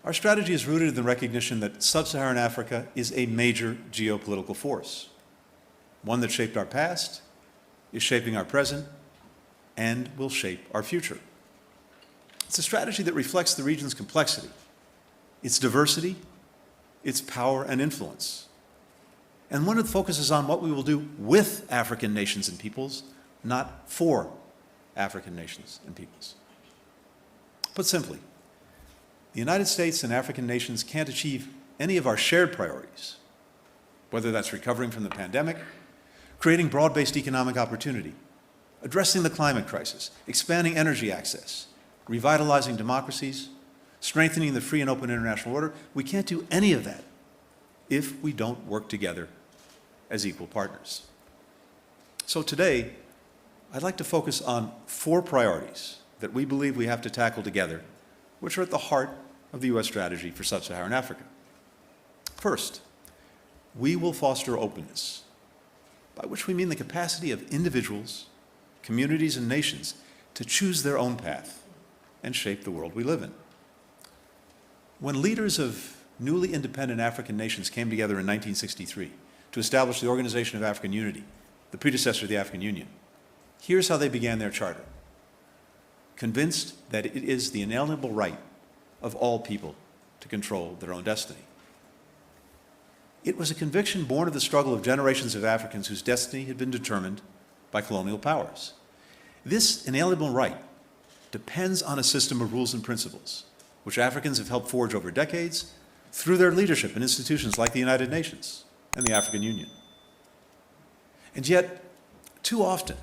Our strategy is rooted in the recognition that Sub-Saharan Africa is a major geopolitical force, one that shaped our past, is shaping our present, and will shape our future. It's a strategy that reflects the region's complexity, its diversity, its power and influence, and one that focuses on what we will do with African nations and peoples, not for African nations and peoples. Put simply, the United States and African nations can't achieve any of our shared priorities, whether that's recovering from the pandemic, creating broad-based economic opportunity, addressing the climate crisis, expanding energy access, revitalizing democracies, strengthening the free and open international order. We can't do any of that if we don't work together as equal partners. So today, I'd like to focus on 4 priorities that we believe we have to tackle together, which are at the heart of the U.S. strategy for Sub-Saharan Africa. First, we will foster openness, by which we mean the capacity of individuals, communities, and nations to choose their own path and shape the world we live in. When leaders of newly independent African nations came together in 1963 to establish the Organization of African Unity, the predecessor of the African Union, here's how they began their charter: convinced that it is the inalienable right of all people to control their own destiny. It was a conviction born of the struggle of generations of Africans whose destiny had been determined by colonial powers. This inalienable right depends on a system of rules and principles, which Africans have helped forge over decades through their leadership in institutions like the United Nations and the African Union. And yet, too often,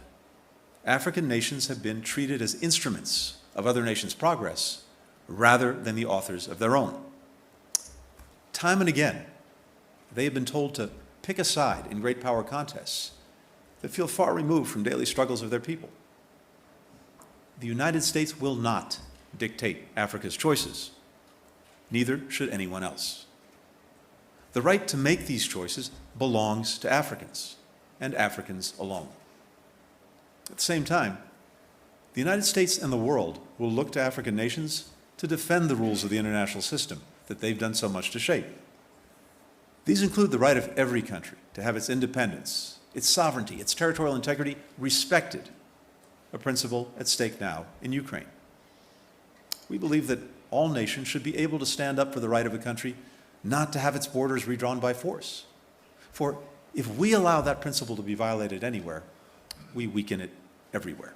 African nations have been treated as instruments of other nations' progress rather than the authors of their own. Time and again, they have been told to pick a side in great power contests that feel far removed from daily struggles of their people. The United States will not dictate Africa's choices. Neither should anyone else. The right to make these choices belongs to Africans, and Africans alone. At the same time, the United States and the world will look to African nations to defend the rules of the international system that they've done so much to shape. These include the right of every country to have its independence, its sovereignty, its territorial integrity respected, a principle at stake now in Ukraine. We believe that all nations should be able to stand up for the right of a country not to have its borders redrawn by force. For if we allow that principle to be violated anywhere, we weaken it everywhere.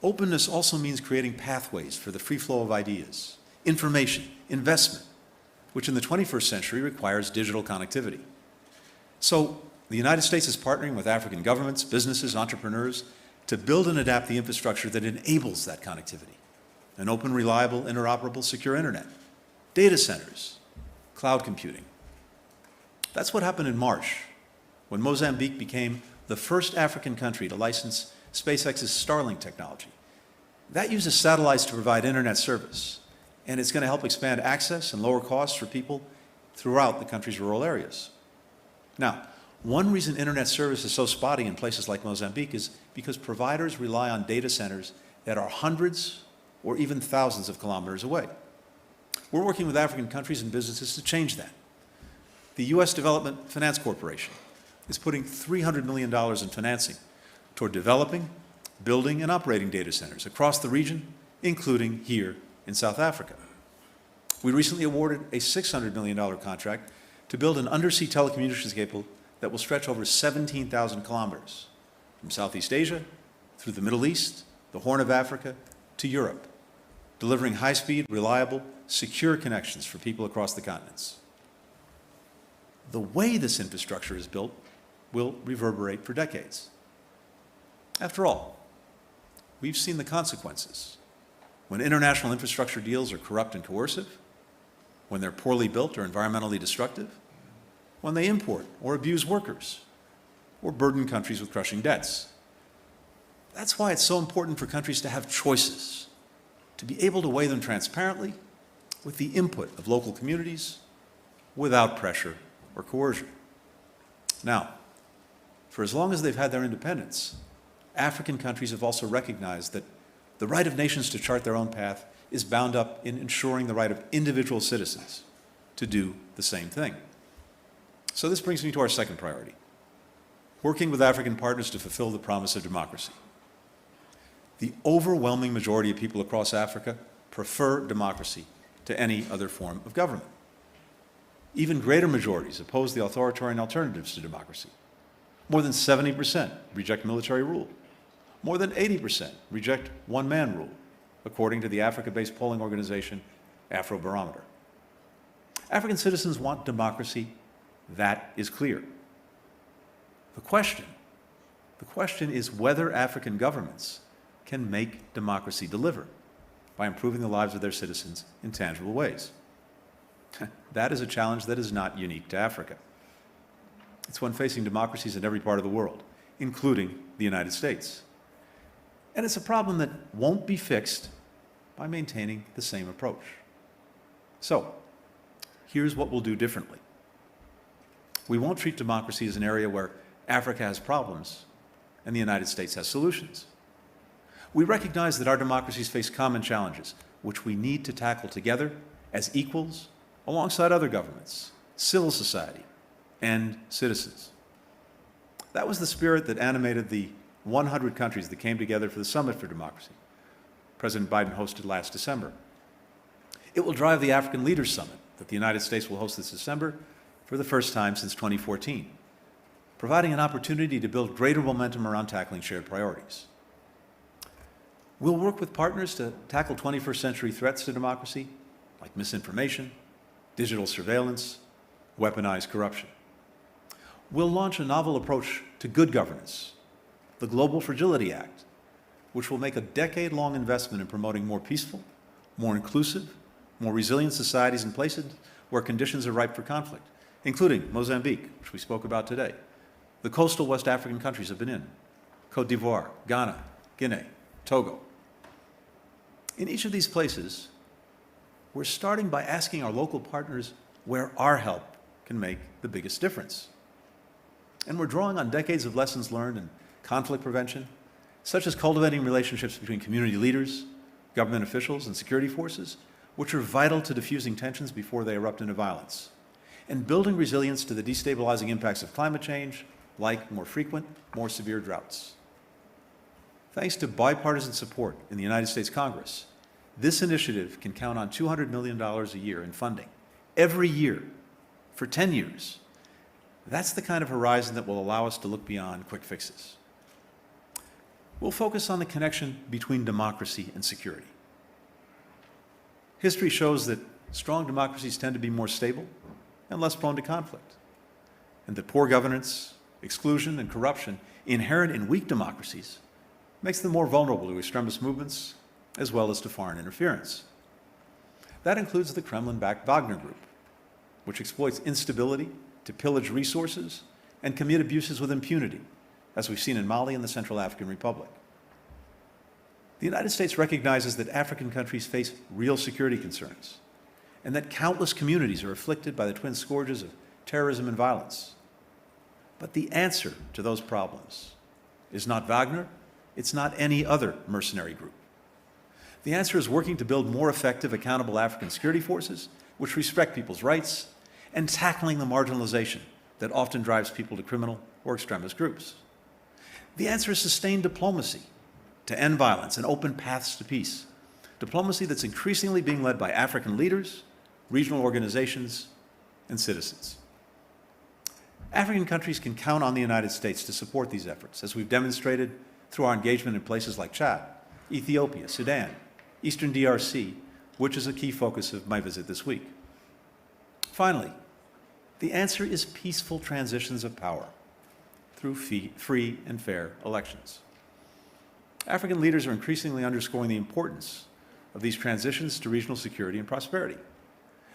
Openness also means creating pathways for the free flow of ideas, information, investment, which in the 21st century requires digital connectivity. So the United States is partnering with African governments, businesses, entrepreneurs to build and adapt the infrastructure that enables that connectivity: an open, reliable, interoperable, secure internet, data centers, cloud computing. That's what happened in March, when Mozambique became the first African country to license SpaceX's Starlink technology. That uses satellites to provide internet service, and it's going to help expand access and lower costs for people throughout the country's rural areas. Now, one reason internet service is so spotty in places like Mozambique is because providers rely on data centers that are hundreds or even thousands of kilometers away. We're working with African countries and businesses to change that. The U.S. Development Finance Corporation is putting $300 million in financing toward developing, building, and operating data centers across the region, including here in South Africa. We recently awarded a $600 million contract to build an undersea telecommunications cable that will stretch over 17,000 kilometers from Southeast Asia through the Middle East, the Horn of Africa, to Europe, delivering high-speed, reliable, secure connections for people across the continents. The way this infrastructure is built will reverberate for decades. After all, we've seen the consequences. When international infrastructure deals are corrupt and coercive, when they're poorly built or environmentally destructive, when they import or abuse workers, or burden countries with crushing debts. That's why it's so important for countries to have choices, to be able to weigh them transparently with the input of local communities without pressure or coercion. Now, for as long as they've had their independence, African countries have also recognized that the right of nations to chart their own path is bound up in ensuring the right of individual citizens to do the same thing. So this brings me to our second priority, working with African partners to fulfill the promise of democracy. The overwhelming majority of people across Africa prefer democracy to any other form of government. Even greater majorities oppose the authoritarian alternatives to democracy. More than 70% reject military rule. More than 80% reject one-man rule, according to the Africa-based polling organization Afrobarometer. African citizens want democracy. That is clear. The question is whether African governments can make democracy deliver by improving the lives of their citizens in tangible ways. That is a challenge that is not unique to Africa. It's one facing democracies in every part of the world, including the United States. And it's a problem that won't be fixed by maintaining the same approach. So, here's what we'll do differently. We won't treat democracy as an area where Africa has problems and the United States has solutions. We recognize that our democracies face common challenges, which we need to tackle together as equals alongside other governments, civil society, and citizens. That was the spirit that animated the 100 countries that came together for the Summit for Democracy President Biden hosted last December. It will drive the African Leaders Summit that the United States will host this December for the first time since 2014, providing an opportunity to build greater momentum around tackling shared priorities. We'll work with partners to tackle 21st century threats to democracy, like misinformation, digital surveillance, weaponized corruption. We'll launch a novel approach to good governance, the Global Fragility Act, which will make a decade-long investment in promoting more peaceful, more inclusive, more resilient societies in places where conditions are ripe for conflict, including Mozambique, which we spoke about today, the coastal West African countries of Benin, Cote d'Ivoire, Ghana, Guinea, Togo. In each of these places, we're starting by asking our local partners where our help can make the biggest difference. And we're drawing on decades of lessons learned in conflict prevention, such as cultivating relationships between community leaders, government officials, and security forces, which are vital to diffusing tensions before they erupt into violence, and building resilience to the destabilizing impacts of climate change, like more frequent, more severe droughts. Thanks to bipartisan support in the United States Congress, this initiative can count on $200 million a year in funding, every year, for 10 years. That's the kind of horizon that will allow us to look beyond quick fixes. We'll focus on the connection between democracy and security. History shows that strong democracies tend to be more stable and less prone to conflict, and that poor governance, exclusion, and corruption inherent in weak democracies makes them more vulnerable to extremist movements as well as to foreign interference. That includes the Kremlin-backed Wagner Group, which exploits instability to pillage resources and commit abuses with impunity, as we've seen in Mali and the Central African Republic. The United States recognizes that African countries face real security concerns, and that countless communities are afflicted by the twin scourges of terrorism and violence. But the answer to those problems is not Wagner, it's not any other mercenary group. The answer is working to build more effective, accountable African security forces, which respect people's rights, and tackling the marginalization that often drives people to criminal or extremist groups. The answer is sustained diplomacy to end violence and open paths to peace. Diplomacy that's increasingly being led by African leaders, regional organizations, and citizens. African countries can count on the United States to support these efforts, as we've demonstrated through our engagement in places like Chad, Ethiopia, Sudan, Eastern DRC, which is a key focus of my visit this week. Finally, the answer is peaceful transitions of power through free and fair elections. African leaders are increasingly underscoring the importance of these transitions to regional security and prosperity.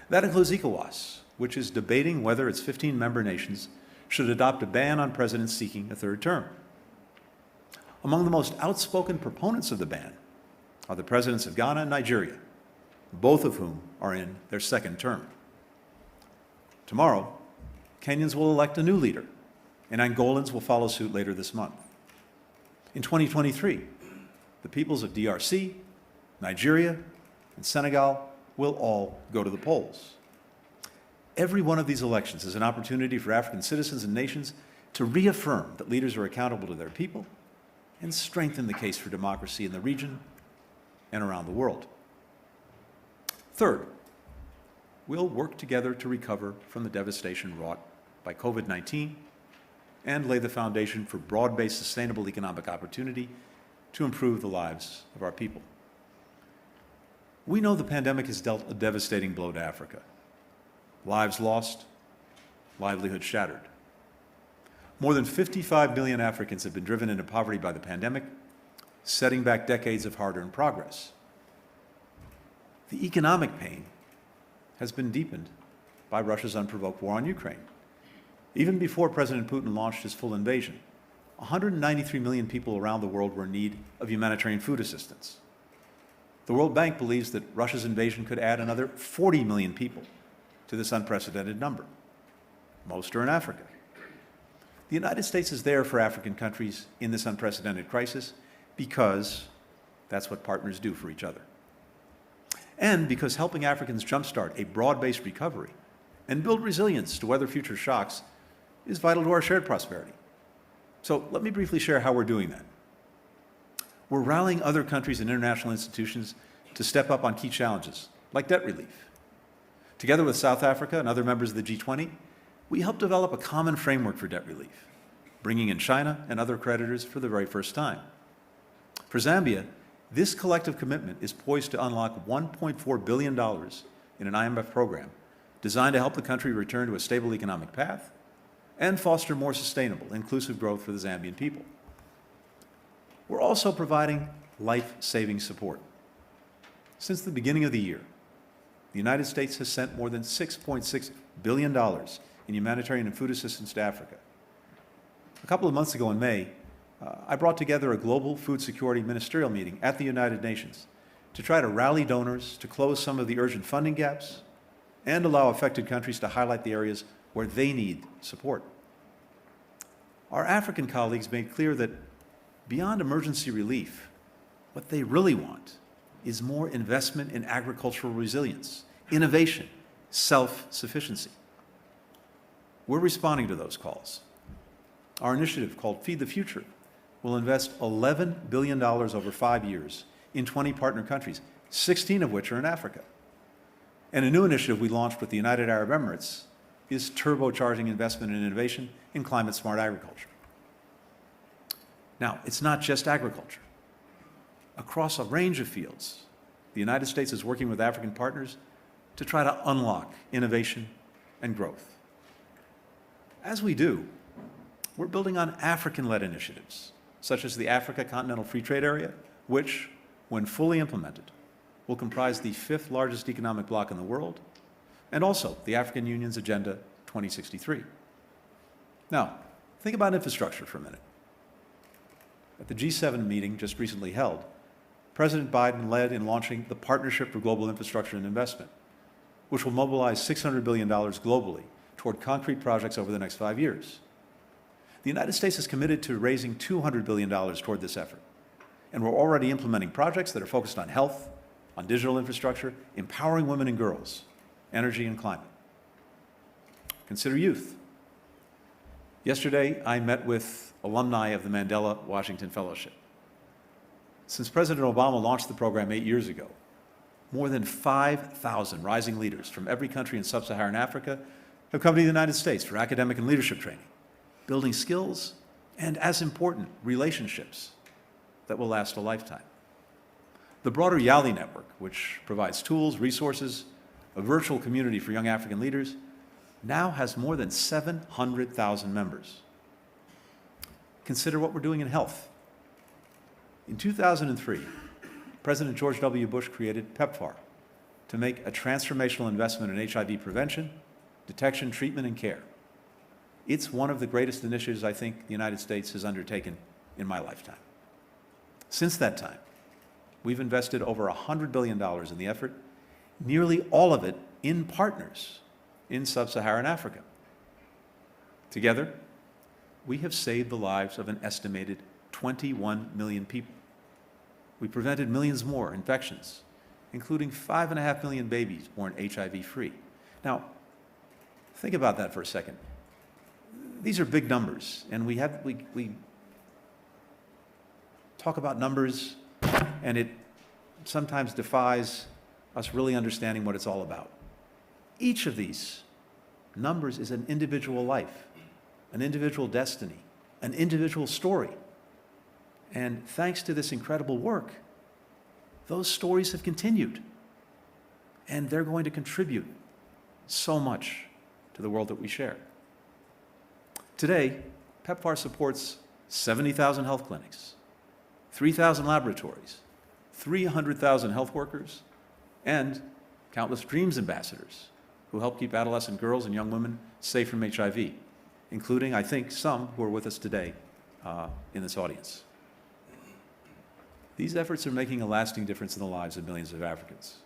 That includes ECOWAS, which is debating whether its 15 member nations should adopt a ban on presidents seeking a third term. Among the most outspoken proponents of the ban are the presidents of Ghana and Nigeria, both of whom are in their second term. Tomorrow, Kenyans will elect a new leader, and Angolans will follow suit later this month. In 2023, the peoples of DRC, Nigeria, and Senegal will all go to the polls. Every one of these elections is an opportunity for African citizens and nations to reaffirm that leaders are accountable to their people and strengthen the case for democracy in the region and around the world. Third, we'll work together to recover from the devastation wrought by COVID-19 and lay the foundation for broad-based sustainable economic opportunity to improve the lives of our people. We know the pandemic has dealt a devastating blow to Africa. Lives lost, livelihoods shattered. More than 55 million Africans have been driven into poverty by the pandemic, setting back decades of hard-earned progress. The economic pain has been deepened by Russia's unprovoked war on Ukraine. Even before President Putin launched his full invasion, 193 million people around the world were in need of humanitarian food assistance. The World Bank believes that Russia's invasion could add another 40 million people to this unprecedented number. Most are in Africa. The United States is there for African countries in this unprecedented crisis because that's what partners do for each other. And because helping Africans jumpstart a broad-based recovery and build resilience to weather future shocks is vital to our shared prosperity. So let me briefly share how we're doing that. We're rallying other countries and international institutions to step up on key challenges, like debt relief. Together with South Africa and other members of the G20, we helped develop a common framework for debt relief, bringing in China and other creditors for the very first time. For Zambia, this collective commitment is poised to unlock $1.4 billion in an IMF program designed to help the country return to a stable economic path and foster more sustainable, inclusive growth for the Zambian people. We're also providing life-saving support. Since the beginning of the year, the United States has sent more than $6.6 billion in humanitarian and food assistance to Africa. A couple of months ago in May, I brought together a global food security ministerial meeting at the United Nations to try to rally donors to close some of the urgent funding gaps and allow affected countries to highlight the areas where they need support. Our African colleagues made clear that beyond emergency relief, what they really want is more investment in agricultural resilience, innovation, self-sufficiency. We're responding to those calls. Our initiative, called Feed the Future, will invest $11 billion over 5 years in 20 partner countries, 16 of which are in Africa. And a new initiative we launched with the United Arab Emirates is turbocharging investment and innovation in climate-smart agriculture. Now, it's not just agriculture. Across a range of fields, the United States is working with African partners to try to unlock innovation and growth. As we do, we're building on African-led initiatives, such as the Africa Continental Free Trade Area, which, when fully implemented, will comprise the 5th largest economic bloc in the world, and also the African Union's Agenda 2063. Now, think about infrastructure for a minute. At the G7 meeting just recently held, President Biden led in launching the Partnership for Global Infrastructure and Investment, which will mobilize $600 billion globally toward concrete projects over the next 5 years. The United States is committed to raising $200 billion toward this effort, and we're already implementing projects that are focused on health, on digital infrastructure, empowering women and girls, energy and climate. Consider youth. Yesterday, I met with alumni of the Mandela Washington Fellowship. Since President Obama launched the program 8 years ago, more than 5,000 rising leaders from every country in Sub-Saharan Africa have come to the United States for academic and leadership training, building skills and, as important, relationships that will last a lifetime. The broader YALI network, which provides tools, resources, a virtual community for young African leaders, now has more than 700,000 members. Consider what we're doing in health. In 2003, President George W. Bush created PEPFAR to make a transformational investment in HIV prevention, detection, treatment, and care. It's one of the greatest initiatives I think the United States has undertaken in my lifetime. Since that time, we've invested over $100 billion in the effort, nearly all of it in partners in Sub-Saharan Africa. Together, we have saved the lives of an estimated 21 million people. We prevented millions more infections, including 5.5 million babies born HIV-free. Now, think about that for a second. These are big numbers, and we talk about numbers, and it sometimes defies us really understanding what it's all about. Each of these numbers is an individual life, an individual destiny, an individual story. And thanks to this incredible work, those stories have continued, and they're going to contribute so much to the world that we share. Today, PEPFAR supports 70,000 health clinics, 3,000 laboratories, 300,000 health workers, and countless DREAMS ambassadors who help keep adolescent girls and young women safe from HIV, including, I think, some who are with us today in this audience. These efforts are making a lasting difference in the lives of millions of Africans.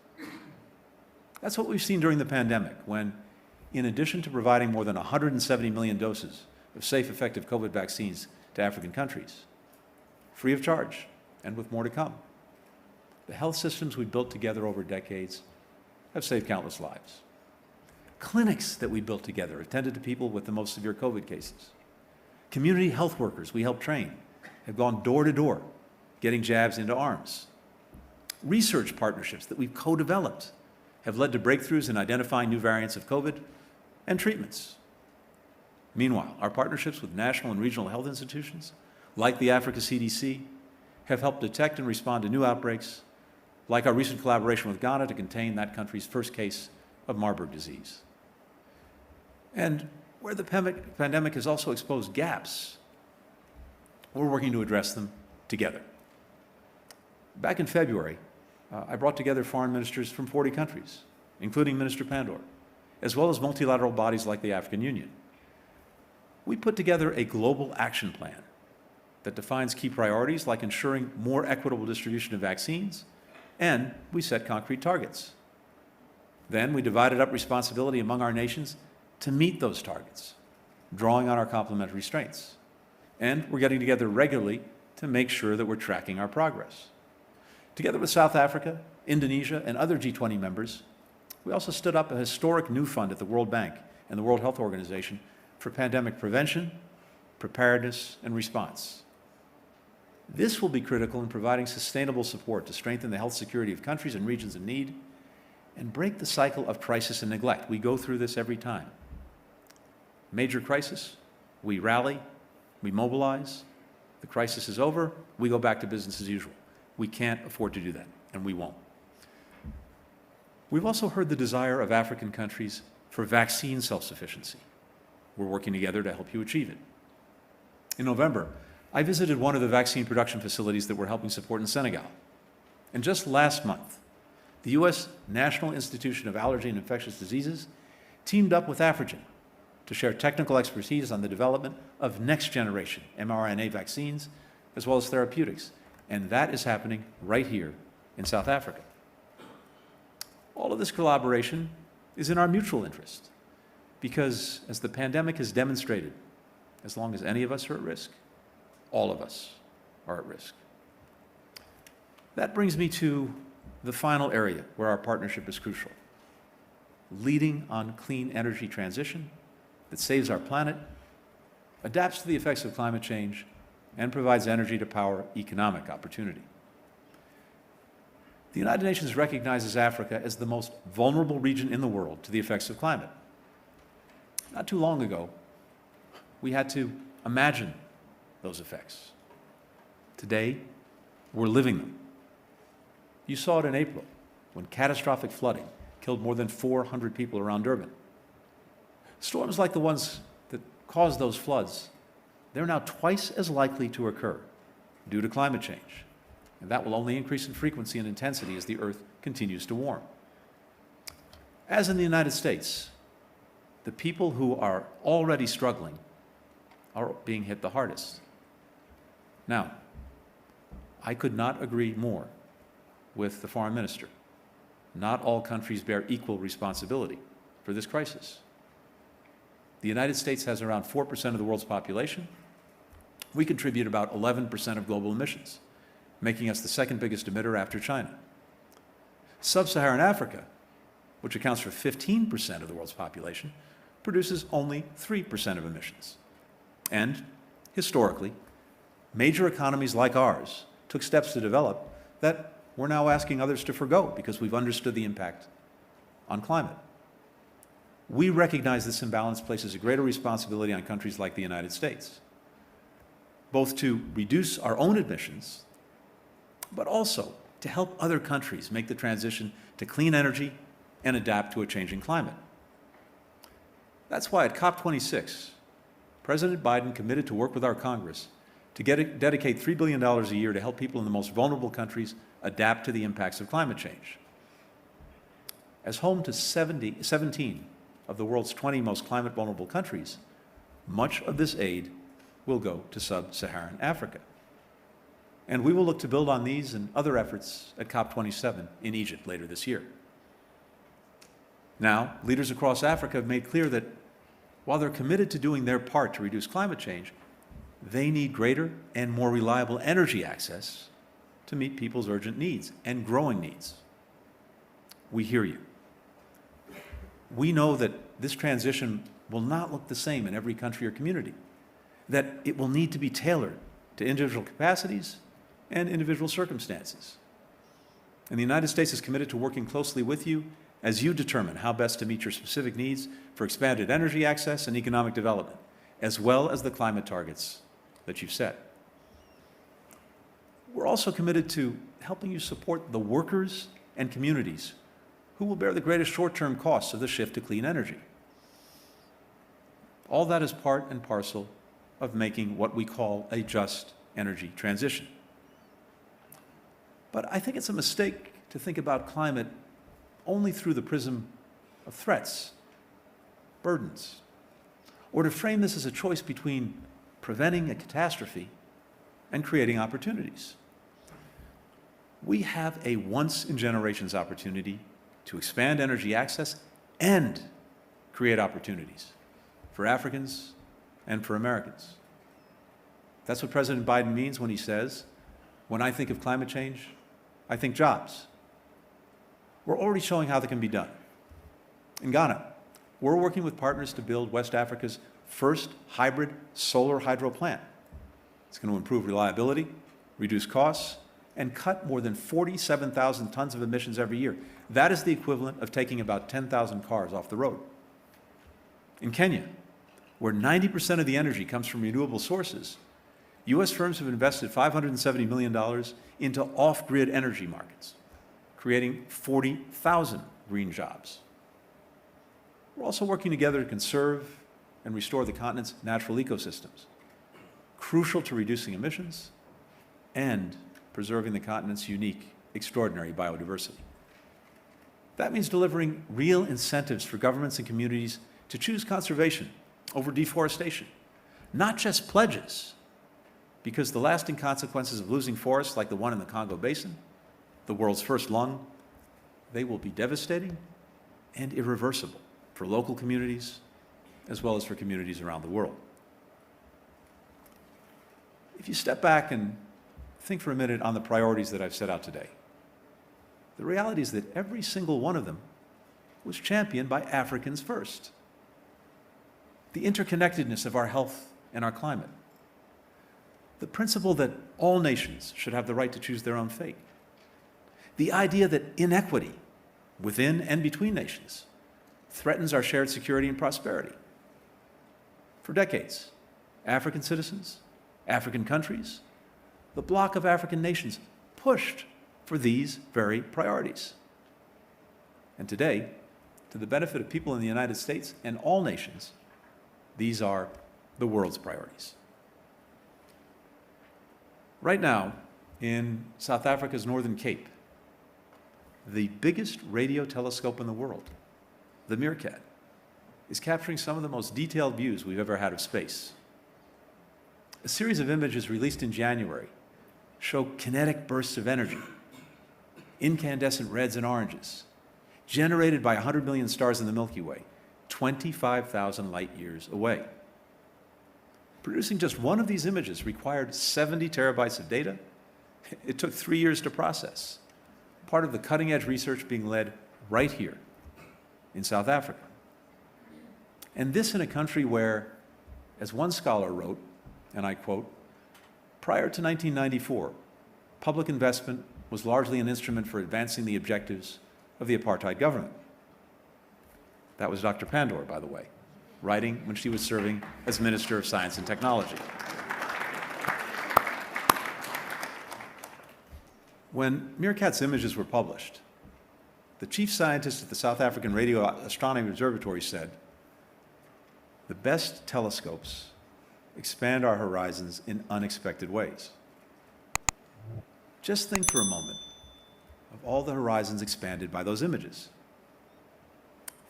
That's what we've seen during the pandemic, when, in addition to providing more than 170 million doses of safe, effective COVID vaccines to African countries, free of charge and with more to come, the health systems we built together over decades have saved countless lives. Clinics that we built together attended to people with the most severe COVID cases. Community health workers we helped train have gone door to door, getting jabs into arms. Research partnerships that we've co-developed have led to breakthroughs in identifying new variants of COVID and treatments. Meanwhile, our partnerships with national and regional health institutions, like the Africa CDC, have helped detect and respond to new outbreaks, like our recent collaboration with Ghana to contain that country's first case of Marburg disease. And where the pandemic has also exposed gaps, we're working to address them together. Back in February, I brought together foreign ministers from 40 countries, including Minister Pandor, as well as multilateral bodies like the African Union. We put together a global action plan that defines key priorities like ensuring more equitable distribution of vaccines, and we set concrete targets. Then we divided up responsibility among our nations to meet those targets, drawing on our complementary strengths. And we're getting together regularly to make sure that we're tracking our progress. Together with South Africa, Indonesia, and other G20 members, we also stood up a historic new fund at the World Bank and the World Health Organization for pandemic prevention, preparedness, and response. This will be critical in providing sustainable support to strengthen the health security of countries and regions in need and break the cycle of crisis and neglect. We go through this every time. Major crisis, we rally, we mobilize. The crisis is over, we go back to business as usual. We can't afford to do that, and we won't. We've also heard the desire of African countries for vaccine self-sufficiency. We're working together to help you achieve it. In November, I visited one of the vaccine production facilities that we're helping support in Senegal. And just last month, the U.S. National Institute of Allergy and Infectious Diseases teamed up with Afrigen to share technical expertise on the development of next-generation mRNA vaccines, as well as therapeutics. And that is happening right here in South Africa. All of this collaboration is in our mutual interest, because as the pandemic has demonstrated, as long as any of us are at risk, all of us are at risk. That brings me to the final area where our partnership is crucial: leading on clean energy transition that saves our planet, adapts to the effects of climate change, and provides energy to power economic opportunity. The United Nations recognizes Africa as the most vulnerable region in the world to the effects of climate. Not too long ago, we had to imagine those effects. Today, we're living them. You saw it in April, when catastrophic flooding killed more than 400 people around Durban. Storms like the ones that caused those floods, they're now twice as likely to occur due to climate change. And that will only increase in frequency and intensity as the Earth continues to warm. As in the United States, the people who are already struggling are being hit the hardest. Now, I could not agree more with the foreign minister. Not all countries bear equal responsibility for this crisis. The United States has around 4% of the world's population. We contribute about 11% of global emissions, making us the second biggest emitter after China. Sub-Saharan Africa, which accounts for 15% of the world's population, produces only 3% of emissions. And, historically, major economies like ours took steps to develop that we're now asking others to forgo because we've understood the impact on climate. We recognize this imbalance places a greater responsibility on countries like the United States, both to reduce our own emissions, but also to help other countries make the transition to clean energy and adapt to a changing climate. That's why at COP26, President Biden committed to work with our Congress to dedicate $3 billion a year to help people in the most vulnerable countries adapt to the impacts of climate change. As home to 17 of the world's 20 most climate vulnerable countries, much of this aid will go to Sub-Saharan Africa. And we will look to build on these and other efforts at COP27 in Egypt later this year. Now, leaders across Africa have made clear that while they're committed to doing their part to reduce climate change, they need greater and more reliable energy access to meet people's urgent needs and growing needs. We hear you. We know that this transition will not look the same in every country or community, that it will need to be tailored to individual capacities and individual circumstances. And the United States is committed to working closely with you as you determine how best to meet your specific needs for expanded energy access and economic development, as well as the climate targets that you've set. We're also committed to helping you support the workers and communities who will bear the greatest short-term costs of the shift to clean energy. All that is part and parcel of making what we call a just energy transition. But I think it's a mistake to think about climate only through the prism of threats, burdens, or to frame this as a choice between preventing a catastrophe and creating opportunities. We have a once-in-generations opportunity to expand energy access and create opportunities for Africans and for Americans. That's what President Biden means when he says, when I think of climate change, I think jobs. We're already showing how that can be done. In Ghana, we're working with partners to build West Africa's first hybrid solar hydro plant. It's going to improve reliability, reduce costs, and cut more than 47,000 tons of emissions every year. That is the equivalent of taking about 10,000 cars off the road. In Kenya, where 90% of the energy comes from renewable sources, U.S. firms have invested $570 million into off-grid energy markets, creating 40,000 green jobs. We're also working together to conserve and restore the continent's natural ecosystems, crucial to reducing emissions and preserving the continent's unique, extraordinary biodiversity. That means delivering real incentives for governments and communities to choose conservation over deforestation, not just pledges, because the lasting consequences of losing forests like the one in the Congo Basin, the world's first lung, they will be devastating and irreversible for local communities as well as for communities around the world. If you step back and think for a minute on the priorities that I've set out today, the reality is that every single one of them was championed by Africans first. The interconnectedness of our health and our climate, the principle that all nations should have the right to choose their own fate, the idea that inequity within and between nations threatens our shared security and prosperity. For decades, African citizens, African countries, the bloc of African nations pushed for these very priorities. And today, to the benefit of people in the United States and all nations, these are the world's priorities. Right now, in South Africa's Northern Cape, the biggest radio telescope in the world, the Meerkat, is capturing some of the most detailed views we've ever had of space. A series of images released in January show kinetic bursts of energy, incandescent reds and oranges, generated by 100 million stars in the Milky Way, 25,000 light years away. Producing just one of these images required 70 terabytes of data. It took 3 years to process. part of the cutting-edge research being led right here in South Africa. And this in a country where, as one scholar wrote, and I quote, "Prior to 1994, public investment was largely an instrument for advancing the objectives of the apartheid government." That was Dr. Pandor, by the way, writing when she was serving as Minister of Science and Technology. When Meerkat's images were published, the chief scientist at the South African Radio Astronomy Observatory said, "The best telescopes expand our horizons in unexpected ways." Just think for a moment of all the horizons expanded by those images.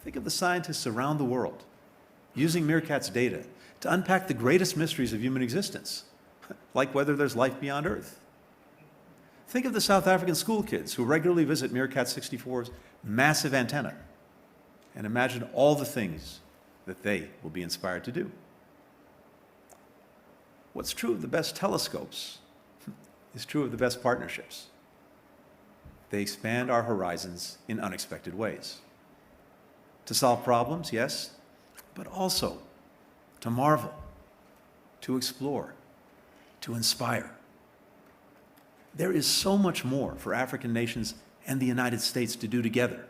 Think of the scientists around the world using Meerkat's data to unpack the greatest mysteries of human existence, like whether there's life beyond Earth. Think of the South African school kids who regularly visit Meerkat 64's massive antenna, and imagine all the things that they will be inspired to do. What's true of the best telescopes is true of the best partnerships. They expand our horizons in unexpected ways. To solve problems, yes, but also to marvel, to explore, to inspire. There is so much more for African nations and the United States to do together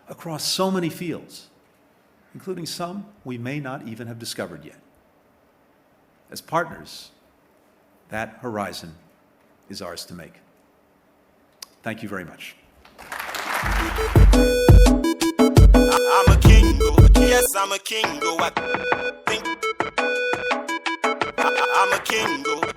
across so many fields, including some we may not even have discovered yet. As partners, that horizon is ours to make. Thank you very much. I'm a king, yes, I'm a king, I'm a king.